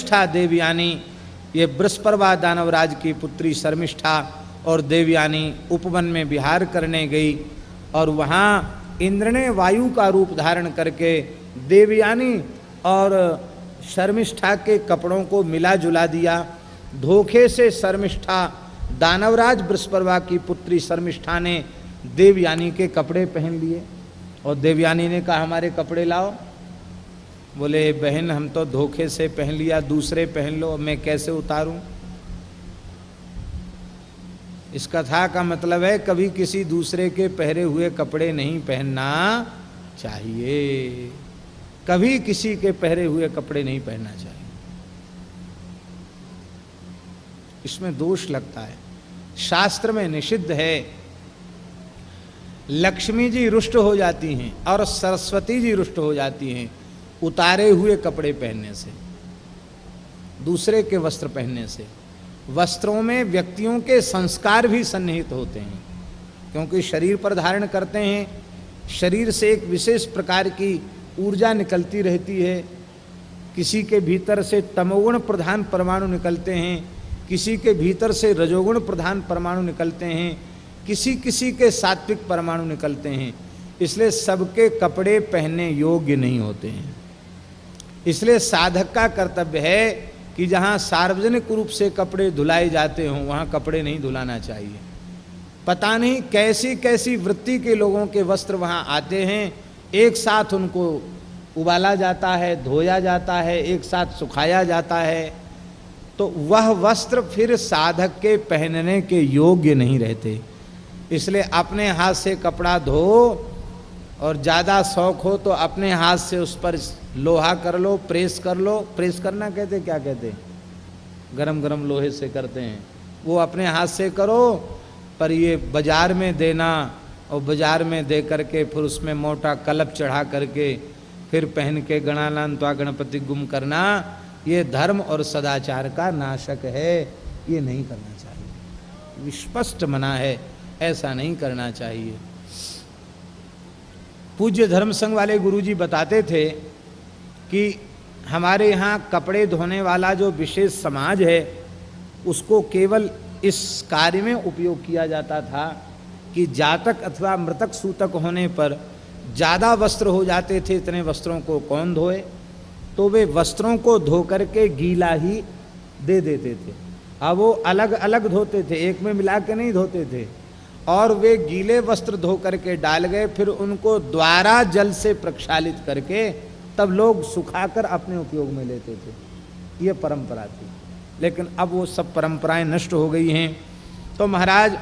शर्मिष्ठा देवयानी, ये बृहस्पति दानवराज की पुत्री शर्मिष्ठा और देवयानी उपवन में विहार करने गई और वहाँ इंद्र ने वायु का रूप धारण करके देवयानी और शर्मिष्ठा के कपड़ों को मिला जुला दिया। धोखे से शर्मिष्ठा, दानवराज बृहस्पति की पुत्री शर्मिष्ठा ने देवयानी के कपड़े पहन लिए और देवयानी ने कहा हमारे कपड़े लाओ। बोले बहन हम तो धोखे से पहन लिया, दूसरे पहन लो, मैं कैसे उतारूं। इस कथा का मतलब है कभी किसी दूसरे के पहरे हुए कपड़े नहीं पहनना चाहिए, कभी किसी के पहरे हुए कपड़े नहीं पहनना चाहिए, इसमें दोष लगता है। शास्त्र में निषिद्ध है। लक्ष्मी जी रुष्ट हो जाती हैं और सरस्वती जी रुष्ट हो जाती हैं उतारे हुए कपड़े पहनने से, दूसरे के वस्त्र पहनने से। वस्त्रों में व्यक्तियों के संस्कार भी सन्निहित होते हैं, क्योंकि शरीर पर धारण करते हैं, शरीर से एक विशेष प्रकार की ऊर्जा निकलती रहती है। किसी के भीतर से तमोगुण प्रधान परमाणु निकलते हैं, किसी के भीतर से रजोगुण प्रधान परमाणु निकलते हैं, किसी किसी के सात्विक परमाणु निकलते हैं। इसलिए सबके कपड़े पहनने योग्य नहीं होते हैं। इसलिए साधक का कर्तव्य है कि जहाँ सार्वजनिक रूप से कपड़े धुलाए जाते हों वहाँ कपड़े नहीं धुलाना चाहिए। पता नहीं कैसी कैसी वृत्ति के लोगों के वस्त्र वहाँ आते हैं, एक साथ उनको उबाला जाता है, धोया जाता है, एक साथ सुखाया जाता है, तो वह वस्त्र फिर साधक के पहनने के योग्य नहीं रहते। इसलिए अपने हाथ से कपड़ा धो और ज़्यादा शौक हो तो अपने हाथ से उस पर लोहा कर लो, प्रेस कर लो। प्रेस करना कहते क्या कहते, गरम गरम लोहे से करते हैं, वो अपने हाथ से करो। पर ये बाजार में देना और बाजार में दे करके फिर उसमें मोटा कलप चढ़ा करके फिर पहन के गणानान्त्वा गणपति गुम करना, ये धर्म और सदाचार का नाशक है, ये नहीं करना चाहिए। विस्पष्ट मना है, ऐसा नहीं करना चाहिए। पूज्य धर्म संघ वाले गुरुजी बताते थे कि हमारे यहाँ कपड़े धोने वाला जो विशेष समाज है उसको केवल इस कार्य में उपयोग किया जाता था कि जातक अथवा मृतक सूतक होने पर ज़्यादा वस्त्र हो जाते थे, इतने वस्त्रों को कौन धोए, तो वे वस्त्रों को धो करके गीला ही दे देते थे। अब वो अलग अलग धोते थे, एक में मिला के नहीं धोते थे, और वे गीले वस्त्र धो करके डाल गए, फिर उनको द्वारा जल से प्रक्षालित करके तब लोग सुखाकर अपने उपयोग में लेते थे। ये परंपरा थी, लेकिन अब वो सब परंपराएं नष्ट हो गई हैं। तो महाराज